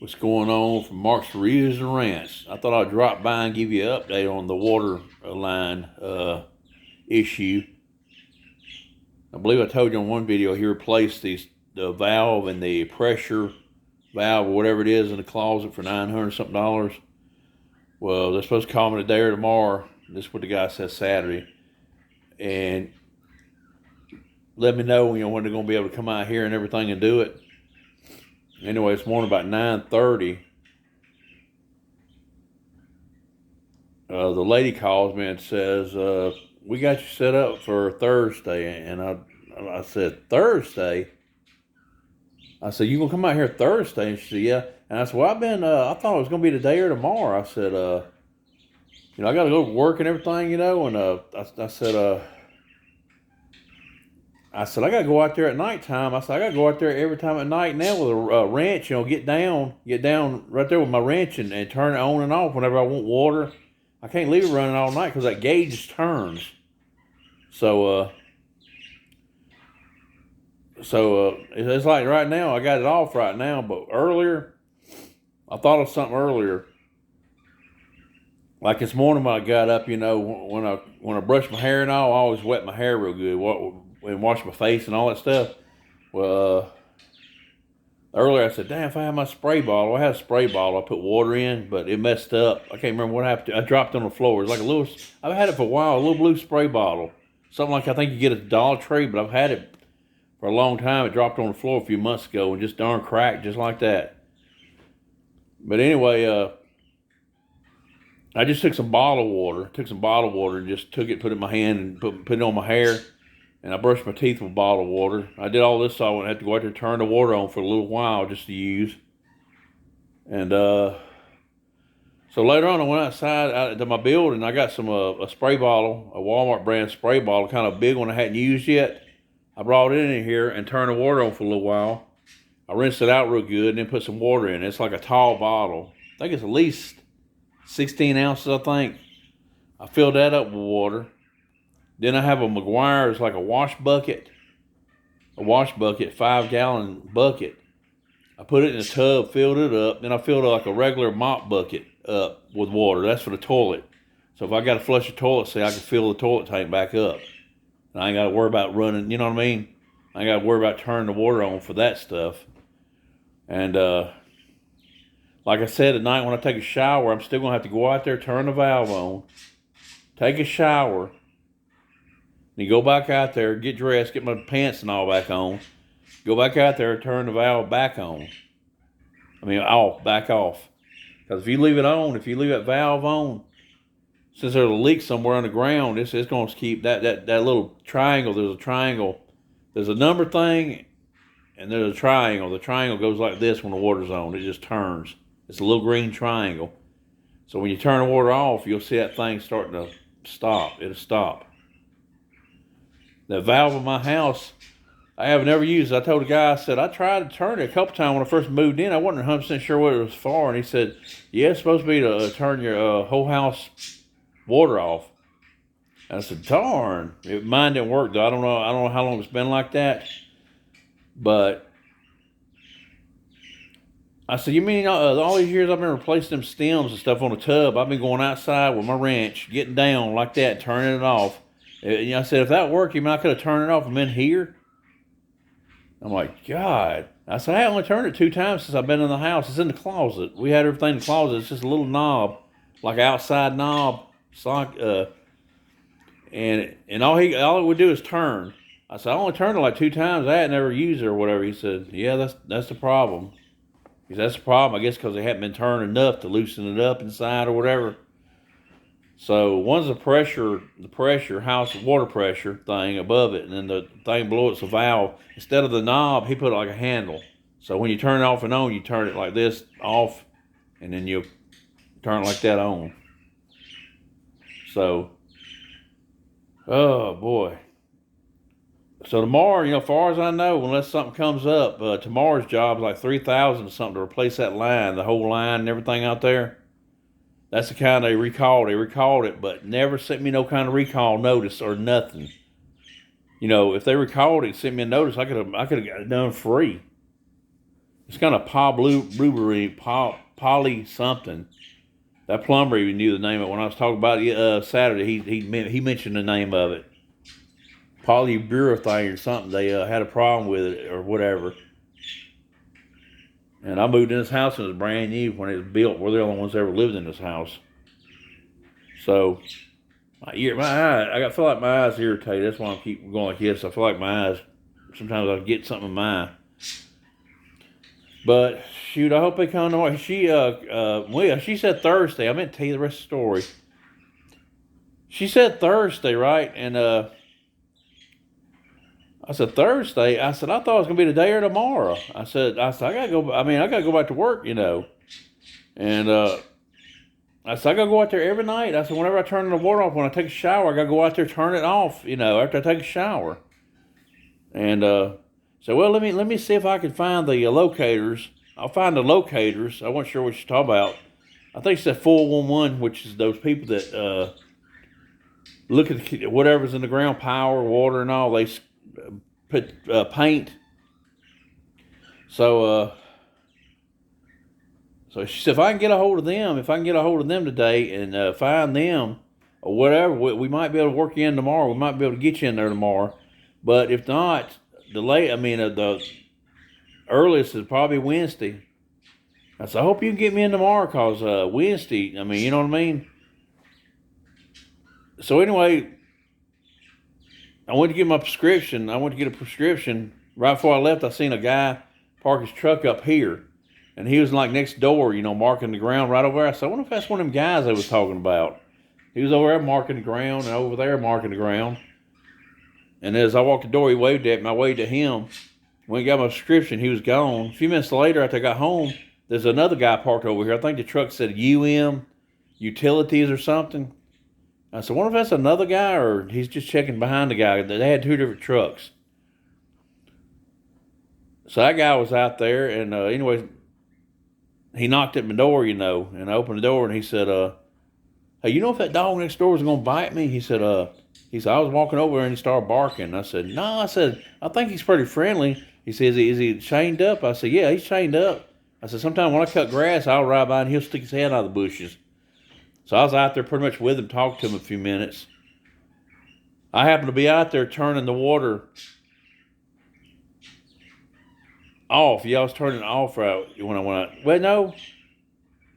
What's going on from Mark's Reviews and Rants? I thought I'd drop by and give you an update on the water line issue. I believe I told you on one video he replaced the valve and the pressure valve or whatever it is in the closet for $900 something. Well, they're supposed to call me today or tomorrow. This is what the guy said Saturday, and let me know when they're gonna be able to come out here and everything and do it. Anyway, this morning about 9:30, the lady calls me and says, we got you set up for Thursday. And I said, Thursday? I said, you gonna come out here Thursday? And she said, yeah. And I said, well, I thought it was gonna be today or tomorrow. I said, I gotta go to work and everything, and I said, I got to go out there at nighttime. I said, I got to go out there every time at night now with a wrench, get down right there with my wrench and turn it on and off whenever I want water. I can't leave it running all night because that gauge turns. So it's like right now, I got it off right now, but earlier, I thought of something earlier. Like this morning when I got up, when I brush my hair and all, I always wet my hair real good. And wash my face and all that stuff. Well, earlier I said, damn, if I had my spray bottle, I had a spray bottle, I put water in, but it messed up. I can't remember what happened. I dropped it on the floor. It's like I've had it for a while, a little blue spray bottle. Something like I think you get at the Dollar Tree, but I've had it for a long time. It dropped on the floor a few months ago and just darn cracked just like that. But anyway, I just took some bottled water and just took it, put it in my hand and put it on my hair. And I brushed my teeth with bottled water. I did all this so I wouldn't have to go out there and turn the water on for a little while just to use. And so later on I went outside out to my building. I got some a spray bottle, a Walmart brand spray bottle, kind of big one I hadn't used yet. I brought it in here and turned the water on for a little while. I rinsed it out real good and then put some water in. It's like a tall bottle. I think it's at least 16 ounces, I think. I filled that up with water. Then I have a Meguiar's, like a wash bucket, 5-gallon bucket. I put it in a tub, filled it up. Then I filled it like a regular mop bucket up with water. That's for the toilet. So if I got to flush the toilet, I can fill the toilet tank back up. And I ain't got to worry about running, you know what I mean? I ain't got to worry about turning the water on for that stuff. And like I said, at night when I take a shower, I'm still going to have to go out there, turn the valve on, take a shower, and you go back out there, get dressed, get my pants and all back on. Go back out there, turn the valve back on. Back off. Because if you leave it on, if you leave that valve on, since there's a leak somewhere underground, it's going to keep that little triangle. There's a triangle. There's a number thing, and there's a triangle. The triangle goes like this when the water's on. It just turns. It's a little green triangle. So when you turn the water off, you'll see that thing starting to stop. It'll stop. The valve in my house, I have never used it. I told the guy, I said, I tried to turn it a couple times when I first moved in. I wasn't 100% sure what it was for. And he said, yeah, it's supposed to be to turn your whole house water off. And I said, darn, mine didn't work though. I don't know how long it's been like that. But I said, you mean all these years I've been replacing them stems and stuff on the tub, I've been going outside with my wrench, getting down like that, turning it off. I said, if that worked, you mean I could have turned it off from in here? I'm like, God. I said, I only turned it 2 times since I've been in the house. It's in the closet. We had everything in the closet. It's just a little knob, like an outside knob. It's like, and all it would do is turn. I said, I only turned it like 2 times. I had never used it or whatever. He said, yeah, that's the problem. He said, that's the problem, I guess, because they hadn't been turned enough to loosen it up inside or whatever. So one's the pressure, house water pressure thing above it, and then the thing below it's a valve. Instead of the knob, he put it like a handle. So when you turn it off and on, you turn it like this off, and then you turn it like that on. So, oh boy. So tomorrow, as far as I know, unless something comes up, tomorrow's job is like $3,000 or something to replace that line, the whole line and everything out there. That's the kind they recalled. They recalled it, but never sent me no kind of recall notice or nothing. If they recalled it, sent me a notice, I could have got it done free. It's kind of poly something. That plumber even knew the name of it. When I was talking about it Saturday, he mentioned the name of it. Polyurethane or something. They had a problem with it or whatever. And I moved in this house and it was brand new when it was built. We're the only ones that ever lived in this house. So I feel like my eyes irritated. That's why I keep going like this. I feel like my eyes, sometimes I get something in my eye. But shoot, I hope they come tomorrow. She said Thursday. I meant to tell you the rest of the story. She said Thursday, right? And I said Thursday. I said I thought it was gonna be today or tomorrow. I said I gotta go. I gotta go back to work, you know. And I said I gotta go out there every night. I said whenever I turn the water off, when I take a shower, I gotta go out there turn it off, you know, after I take a shower. And so well, let me see if I can find the locators. I'll find the locators. I wasn't sure what you're talking about. I think it's that 411, which is those people that look at whatever's in the ground, power, water, and all. They put paint. So she said, if I can get a hold of them, today and find them or whatever, we might be able to work you in tomorrow. We might be able to get you in there tomorrow. But if not, the earliest is probably Wednesday. I said, I hope you can get me in tomorrow because Wednesday, you know what I mean? So anyway, I went to get my prescription. I went to get a prescription. Right before I left, I seen a guy park his truck up here. And he was like next door, you know, marking the ground right over there. I said, I wonder if that's one of them guys I was talking about. He was over there marking the ground and over there marking the ground. And as I walked the door, he waved at me. I waved at him. When he got my prescription, he was gone. A few minutes later, after I got home, there's another guy parked over here. I think the truck said UM Utilities or something. I said, I wonder if that's another guy or he's just checking behind the guy. They had two different trucks. So that guy was out there, and anyway, he knocked at my door, you know, and I opened the door, and he said, hey, you know if that dog next door is going to bite me? He said, I was walking over there, and he started barking. I said, no, I think he's pretty friendly. He says, is he chained up? I said, yeah, he's chained up. I said, sometimes when I cut grass, I'll ride by, and he'll stick his head out of the bushes. So I was out there pretty much with him, talked to him a few minutes. I happened to be out there turning the water off. Yeah, I was turning it off right when I went out. Well, no,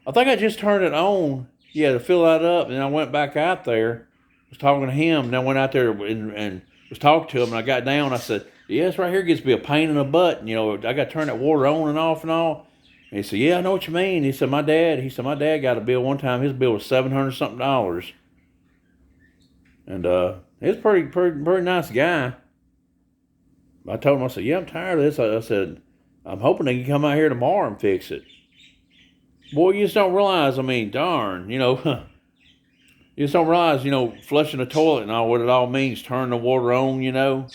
I think I just turned it on. Yeah, to fill that up. And then I went back out there, was talking to him, and I went out there and was talking to him. And I got down. I said, yeah, this right here gets to be a pain in the butt. And, you know, I got to turn that water on and off and all. And he said, yeah, I know what you mean. He said, my dad got a bill one time. His bill was $700 something. And he's a pretty nice guy. I told him, I said, yeah, I'm tired of this. I said, I'm hoping they can come out here tomorrow and fix it. Boy, you just don't realize, darn, you know, you just don't realize, you know, flushing the toilet and all, what it all means, turning the water on, you know.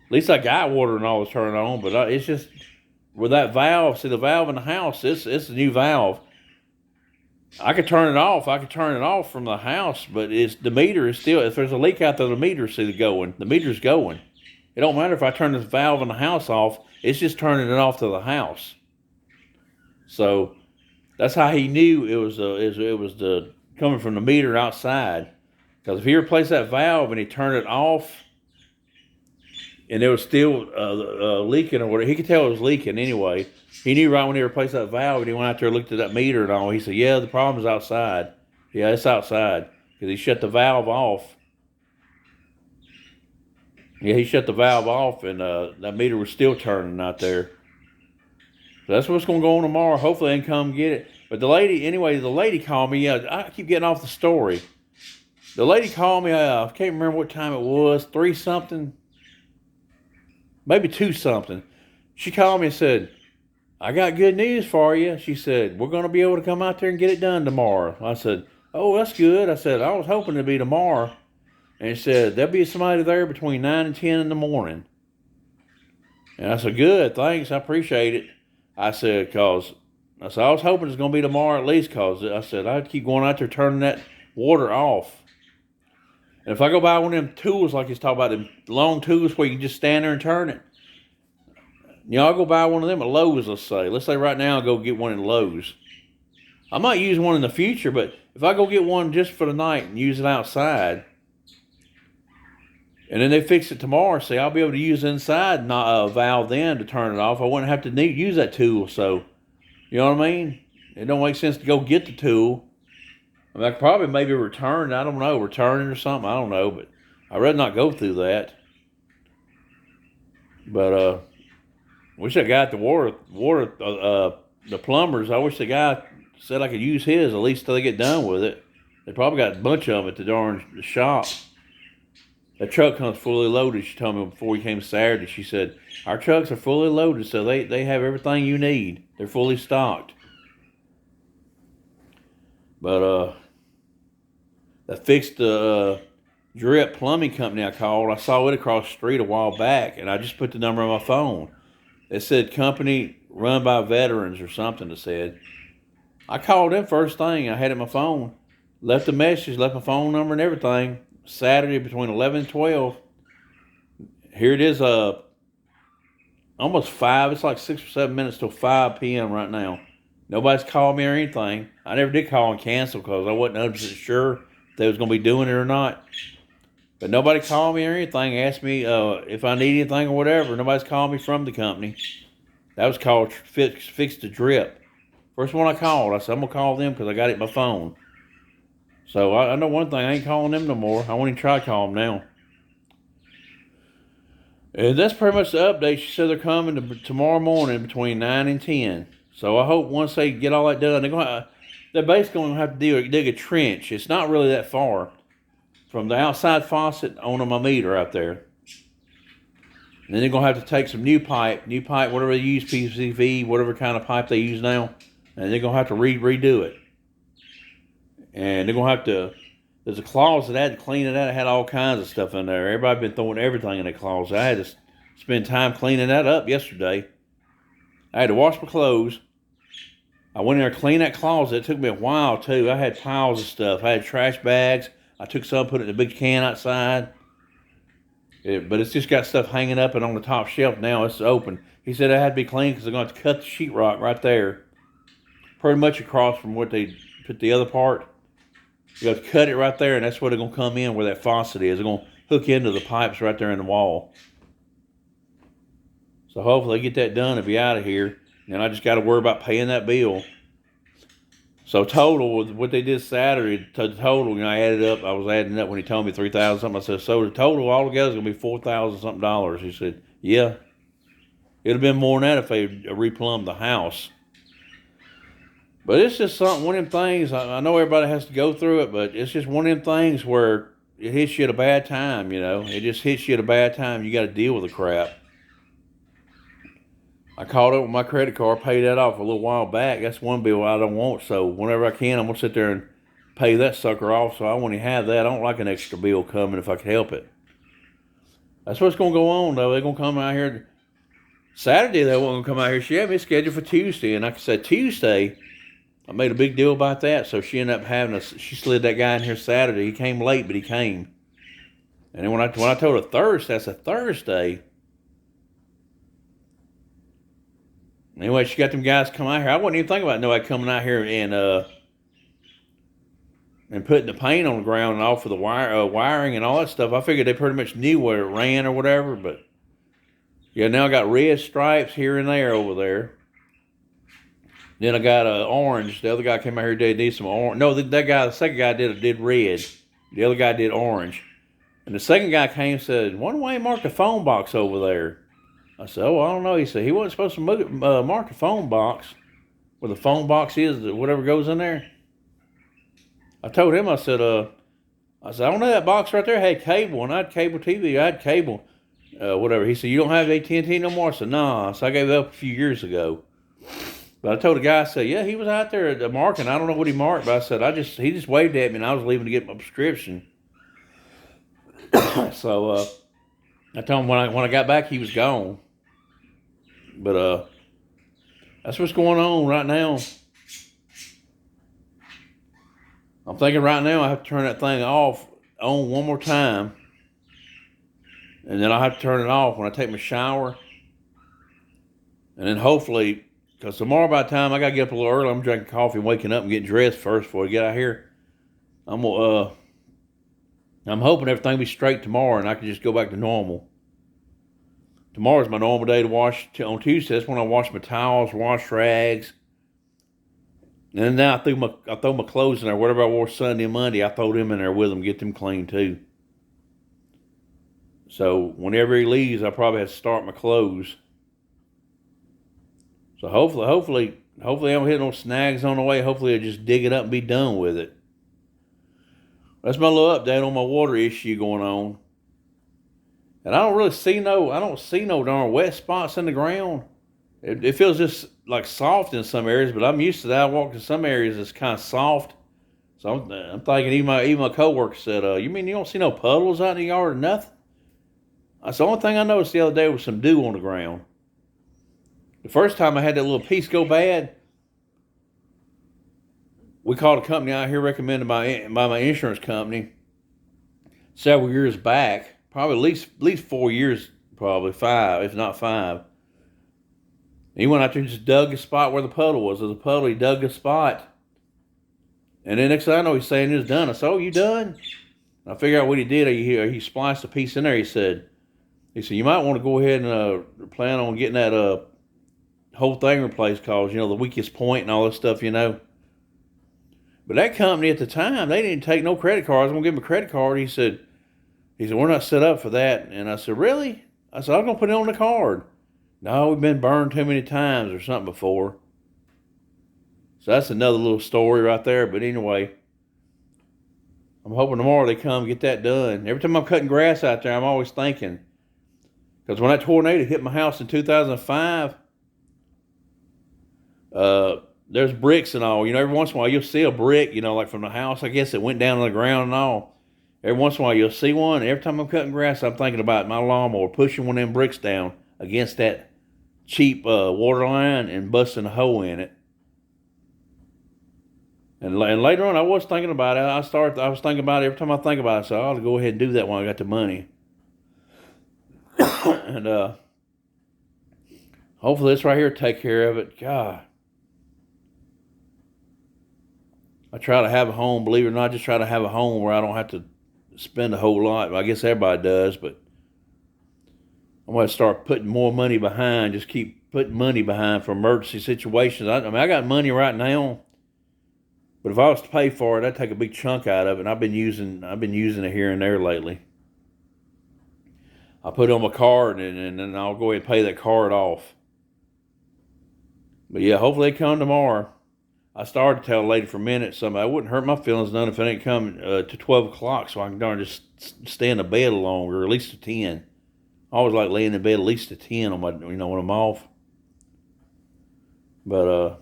At least I got water and all was turned on, but it's just, with that valve, see the valve in the house, it's a new valve. I could turn it off. From the house, but the meter is still, if there's a leak out there, the meter's going. The meter's going. It don't matter if I turn this valve in the house off, it's just turning it off to the house. So that's how he knew it was the coming from the meter outside. Because if he replaced that valve and he turned it off, and it was still leaking or whatever, he could tell it was leaking anyway. He knew right when he replaced that valve, and he went out there and looked at that meter and all. He said, yeah, the problem's outside. Yeah, it's outside. Because he shut the valve off. Yeah, he shut the valve off, and that meter was still turning out there. So that's what's going to go on tomorrow. Hopefully they can come get it. But the lady called me. Yeah, I keep getting off the story. The lady called me. I can't remember what time it was, 3 something, maybe 2 something. She called me and said, I got good news for you. She said, we're going to be able to come out there and get it done tomorrow. I said, oh, that's good. I said, I was hoping it'd be tomorrow. And she said, there'll be somebody there between 9 and 10 in the morning. And I said, good, thanks, I appreciate it. I said, I was hoping it's going to be tomorrow at least, because I said, I'd keep going out there turning that water off. And if I go buy one of them tools, like he's talking about, them long tools where you can just stand there and turn it, I'll go buy one of them at Lowe's, let's say. Let's say right now I'll go get one at Lowe's. I might use one in the future, but if I go get one just for the night and use it outside, and then they fix it tomorrow, see, I'll be able to use inside valve then to turn it off. I wouldn't have to use that tool. So, you know what I mean? It don't make sense to go get the tool. I mean, I could probably maybe return it. I don't know, return it or something. I don't know, but I'd rather not go through that. But wish I got the the plumbers. I wish the guy said I could use his at least till they get done with it. They probably got a bunch of them at the darn shop. That truck comes fully loaded. She told me before we came Saturday. She said, our trucks are fully loaded, so they have everything you need. They're fully stocked. But that fixed the Drip Plumbing Company I called. I saw it across the street a while back, and I just put the number on my phone. It said company run by veterans or something, it said. I called them first thing. I had it on my phone. Left a message, left my phone number and everything. Saturday between 11 and 12. Here it is, almost 5. It's like 6 or 7 minutes till 5 p.m. right now. Nobody's called me or anything. I never did call and cancel because I wasn't 100% sure if they was going to be doing it or not. But nobody called me or anything, asked me if I need anything or whatever. Nobody's called me from the company. That was called Fix the Drip. First one I called, I said, I'm going to call them because I got it on my phone. So I know one thing, I ain't calling them no more. I won't even try to call them now. And that's pretty much the update. She said they're coming tomorrow morning between 9 and 10. So I hope once they get all that done, they're basically going to have to dig a trench. It's not really that far from the outside faucet onto my meter out there. And then they're going to have to take some new pipe, whatever they use, PVC, whatever kind of pipe they use now. And they're going to have to redo it. And they're going to have to, there's a closet, I had to clean it out. It had all kinds of stuff in there. Everybody been throwing everything in that closet. I had to spend time cleaning that up yesterday. I had to wash my clothes. I went in there and cleaned that closet. It took me a while, too. I had piles of stuff. I had trash bags. I took some, put it in a big can outside. But it's just got stuff hanging up and on the top shelf now. It's open. He said it had to be clean because they're going to have to cut the sheetrock right there. Pretty much across from what they put the other part. You have to cut it right there, and that's where they're going to come in where that faucet is. They're going to hook into the pipes right there in the wall. So hopefully they get that done and be out of here. And I just got to worry about paying that bill. So total, with what they did Saturday, to the total, I added up. I was adding up when he told me $3,000 something. I said, so the total altogether is going to be $4,000 something. He said, yeah. It'd have been more than that if they replumbed the house. But it's just something, one of them things, I know everybody has to go through it, but it's just one of them things where it hits you at a bad time, It just hits you at a bad time. You got to deal with the crap. I called up with my credit card, paid that off a little while back. That's one bill I don't want, so whenever I can, I'm going to sit there and pay that sucker off, so I want to have that. I don't like an extra bill coming if I can help it. That's what's going to go on, though. They're going to come out here. Saturday, they won't come out here. She had me scheduled for Tuesday, and like I said, Tuesday, I made a big deal about that, so she ended up she slid that guy in here Saturday. He came late, but he came. And then when I told her Thursday, that's a Thursday. Anyway, she got them guys come out here. I wasn't even thinking about nobody coming out here and putting the paint on the ground and all for the wiring and all that stuff. I figured they pretty much knew where it ran or whatever, but yeah, now I got red stripes here and there over there. Then I got orange. The other guy came out here today, did some orange. No, the second guy did red. The other guy did orange. And the second guy came and said, wonder why he marked the phone box over there. I said, oh, I don't know. He said, he wasn't supposed to mark the phone box where the phone box is, whatever goes in there. I told him, I said, I don't know, that box right there had cable, and I had cable TV. I had cable, whatever. He said, you don't have AT&T no more? I said, nah. So I gave it up a few years ago. But I told the guy, I said, yeah, he was out there marking. I don't know what he marked, but I said, he just waved at me, and I was leaving to get my prescription. So I told him when I got back, he was gone. But that's what's going on right now. I'm thinking right now I have to turn that thing on one more time. And then I have to turn it off when I take my shower. And then hopefully, because tomorrow by the time I got to get up a little early, I'm drinking coffee and waking up and getting dressed first before I get out here. I'm hoping everything will be straight tomorrow and I can just go back to normal. Tomorrow's my normal day to wash. On Tuesday, that's when I wash my towels, wash rags. And then now I throw my clothes in there. Whatever I wore Sunday and Monday, I throw them in there with them, get them clean too. So whenever he leaves, I probably have to start my clothes. So hopefully I don't hit no snags on the way. Hopefully I just dig it up and be done with it. That's my little update on my water issue going on. And I don't see no darn wet spots in the ground. It feels just like soft in some areas, but I'm used to that. I walk in some areas it's kind of soft. So I'm thinking, even my coworker said, you mean you don't see no puddles out in the yard or nothing? That's the only thing I noticed the other day was some dew on the ground. The first time I had that little piece go bad, we called a company out here recommended by my insurance company several years back, probably at least 4 years, probably 5, if not 5. He went out there and just dug the spot where the puddle was. There's a puddle, he dug the spot. And then next thing I know, he's saying it's done. I said, oh, you done? And I figured out what he did. He spliced a piece in there. He said, you might want to go ahead and plan on getting that whole thing replaced because, the weakest point and all this stuff, But that company at the time, they didn't take no credit cards. I'm going to give him a credit card. He said, we're not set up for that. And I said, really? I said, I'm going to put it on the card. No, we've been burned too many times or something before. So that's another little story right there. But anyway, I'm hoping tomorrow they come get that done. Every time I'm cutting grass out there, I'm always thinking, because when that tornado hit my house in 2005, there's bricks and all. Every once in a while you'll see a brick, like from the house. I guess it went down on the ground and all. Every once in a while you'll see one. Every time I'm cutting grass, I'm thinking about my lawnmower pushing one of them bricks down against that cheap water line and busting a hole in it. And later on, I was thinking about it. I was thinking about it every time I think about it. So I ought to go ahead and do that when I got the money. And hopefully this right here take care of it. God, I try to have a home. Believe it or not, I just try to have a home where I don't have to spend a whole lot. I guess everybody does, but I'm going to start putting more money behind. Just keep putting money behind for emergency situations. I got money right now. But if I was to pay for it, I'd take a big chunk out of it. And I've been using it here and there lately. I put it on my card and then I'll go ahead and pay that card off. But yeah, hopefully they come tomorrow. I started to tell the lady for a minute something. I wouldn't hurt my feelings none if it ain't coming to 12 o'clock, so I can darn just stay in the bed longer, or at least to 10. I always like laying in bed at least to 10 on my, when I'm off. But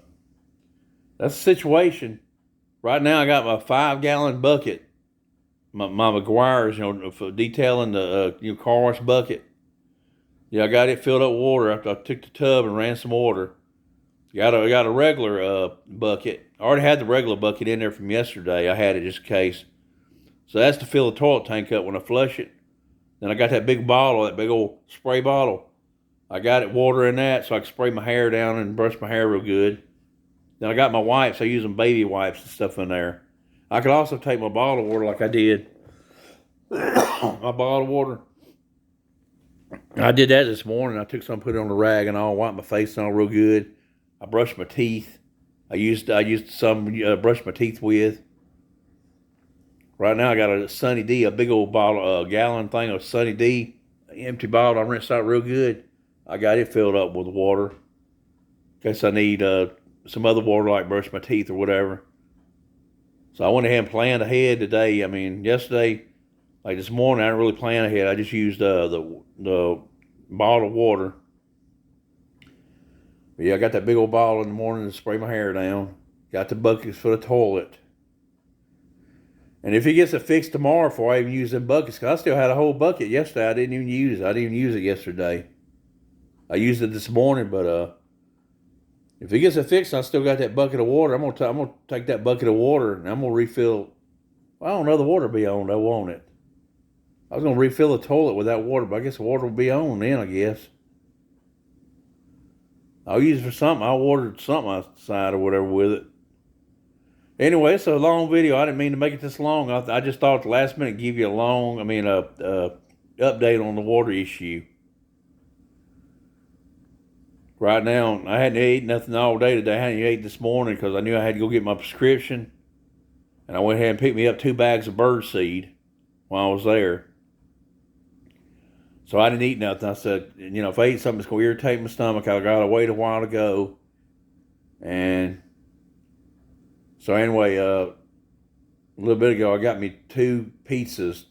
that's the situation. Right now, I got my 5-gallon bucket, my McGuire's, for detailing the car wash bucket. Yeah, I got it filled up with water after I took the tub and ran some water. Got a regular bucket. I already had the regular bucket in there from yesterday. I had it just in case. So that's to fill the toilet tank up when I flush it. Then I got that big bottle, that big old spray bottle. I got it water in that so I can spray my hair down and brush my hair real good. Then I got my wipes. I use them baby wipes and stuff in there. I could also take my bottle of water like I did. My bottle of water. I did that this morning. I took some, put it on the rag and all, wiped my face and all real good. I brushed my teeth. I used some brush my teeth with. Right now I got a Sunny D, a big old bottle, a gallon thing of Sunny D, empty bottle. I rinsed out real good. I got it filled up with water. In case I need some other water like brush my teeth or whatever. So I went ahead and planned ahead today. I mean, yesterday, like this morning, I didn't really plan ahead. I just used the bottle of water. But yeah, I got that big old bottle in the morning to spray my hair down. Got the buckets for the toilet. And if it gets it fixed tomorrow before I even use them buckets, because I still had a whole bucket yesterday I didn't even use. I didn't even use it yesterday. I used it this morning, but if it gets it fixed, I still got that bucket of water. I'm gonna take that bucket of water and I'm gonna refill. Well, I don't know, the water will be on though, won't it? I was gonna refill the toilet with that water, but I guess the water will be on then, I guess. I'll use it for something. I ordered something outside or whatever with it. Anyway, it's a long video. I didn't mean to make it this long. I just thought at the last minute give you a update on the water issue. Right now, I hadn't eaten nothing all day today. I hadn't ate this morning because I knew I had to go get my prescription. And I went ahead and picked me up 2 bags of birdseed while I was there. So I didn't eat nothing. I said, if I eat something that's going to irritate my stomach, I got to wait a while to go. And so anyway, a little bit ago, I got me 2 pizzas.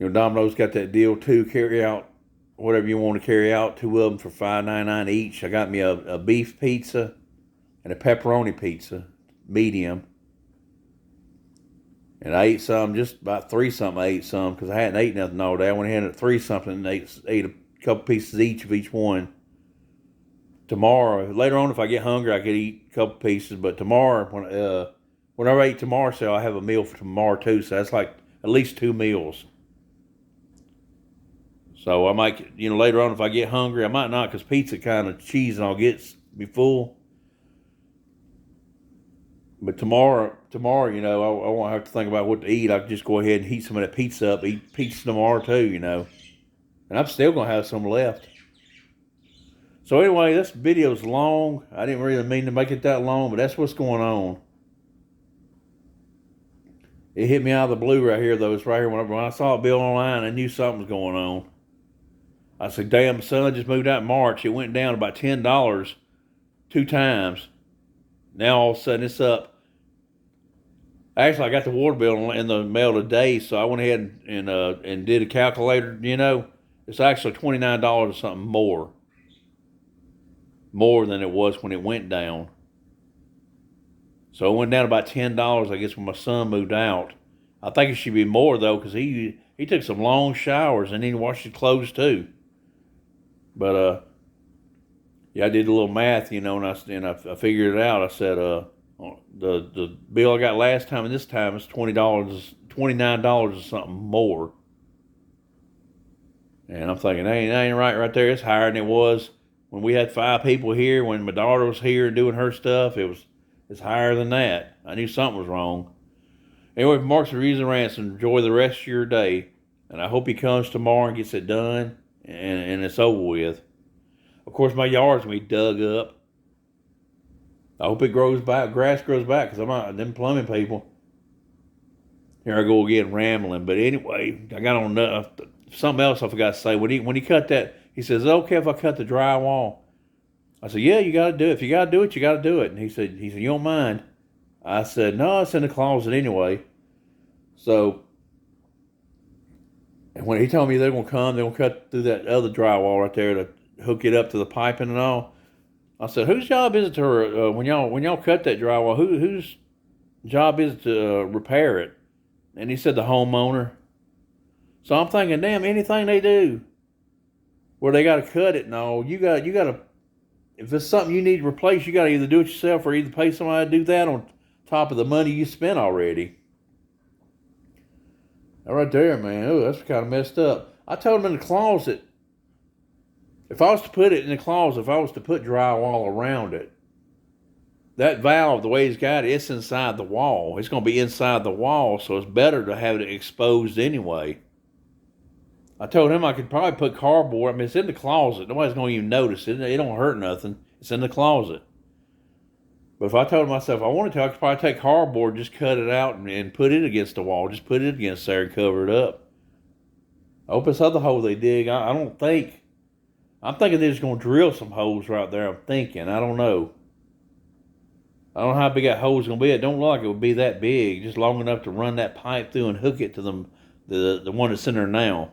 Domino's got that deal, 2 carry out, whatever you want to carry out, 2 of them for $5.99 each. I got me a beef pizza and a pepperoni pizza, medium. And I ate some, just about 3 something I ate some, because I hadn't eaten nothing all day. I went ahead and at 3 something and ate a couple pieces each of each one. Tomorrow, later on, if I get hungry, I could eat a couple pieces. But tomorrow, whenever I eat tomorrow, so I'll have a meal for tomorrow too. So that's like at least 2 meals. So I might, later on, if I get hungry, I might not, because pizza kind of cheese and all gets me full. But tomorrow, I won't have to think about what to eat. I can just go ahead and heat some of that pizza up, eat pizza tomorrow too, And I'm still going to have some left. So anyway, this video's long. I didn't really mean to make it that long, but that's what's going on. It hit me out of the blue right here, though. It's right here. When I saw a bill online, I knew something was going on. I said, damn, the sun just moved out in March. It went down about $10 2 times. Now all of a sudden it's up. Actually, I got the water bill in the mail today, so I went ahead and did a calculator. It's actually $29 or something more than it was when it went down. So it went down about $10, I guess, when my son moved out. I think it should be more though, because he took some long showers and then he washed his clothes too. But yeah, I did a little math, and I figured it out. I said the bill I got last time and this time is $29 or something more. And I'm thinking, that ain't right there. It's higher than it was when we had 5 people here. When my daughter was here doing her stuff, it's higher than that. I knew something was wrong. Anyway, from Marks and Reason Ransom, enjoy the rest of your day, and I hope he comes tomorrow and gets it done and it's over with. Of course, my yard's gonna be dug up. I hope it grows back. Grass grows back, because I'm not them plumbing people. Here I go again rambling. But anyway, I got on something else I forgot to say. When he cut that, he says, "Is it okay if I cut the drywall?" I said, "Yeah, you got to do it. If you got to do it, you got to do it." And he said, "You don't mind?" I said, "No, it's in the closet anyway." So, and when he told me they're gonna cut through that other drywall right there to hook it up to the piping and all. I said, "Whose job is it to when y'all cut that drywall? Whose job is it to repair it?" And he said, "The homeowner." So I'm thinking, damn, anything they do where they got to cut it and all, you got to. If it's something you need to replace, you got to either do it yourself or either pay somebody to do that on top of the money you spent already. That right there, man. Oh, that's kind of messed up. I told him in the closet, if I was to put it in the closet, if I was to put drywall around it, that valve, the way he's got it, it's inside the wall. It's going to be inside the wall, so it's better to have it exposed anyway. I told him I could probably put cardboard. I mean, it's in the closet. Nobody's going to even notice it. It don't hurt nothing. It's in the closet. But if I told myself I wanted to, I could probably take cardboard, just cut it out and put it against the wall. Just put it against there and cover it up. I hope this other hole they dig, I don't think. I'm thinking they're just going to drill some holes right there. I'm thinking. I don't know. I don't know how big that hole's going to be. It don't look like it would be that big. Just long enough to run that pipe through and hook it to the one that's in there now.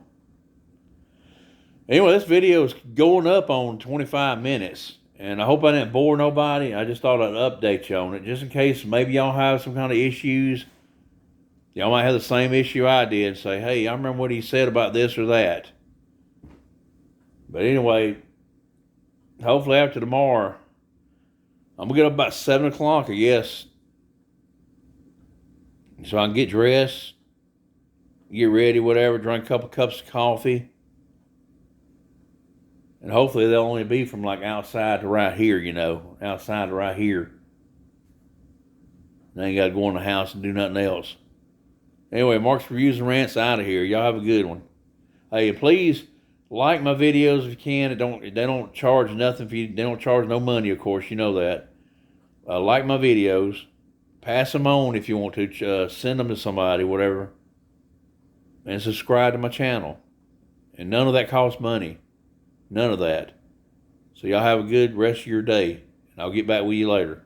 Anyway, this video is going up on 25 minutes. And I hope I didn't bore nobody. I just thought I'd update you on it. Just in case maybe y'all have some kind of issues. Y'all might have the same issue I did and say, hey, I remember what he said about this or that. But anyway, hopefully after tomorrow, I'm going to get up about 7 o'clock, I guess. So I can get dressed, get ready, whatever, drink a couple cups of coffee. And hopefully they'll only be from like outside to right here, you know, outside to right here. They ain't got to go in the house and do nothing else. Anyway, Mark's Reviews and Rants out of here. Y'all have a good one. Hey, please like my videos if you can. They don't charge nothing for you. They don't charge no money, of course. You know that. Like my videos. Pass them on if you want to. Send them to somebody, whatever. And subscribe to my channel. And none of that costs money. None of that. So y'all have a good rest of your day. And I'll get back with you later.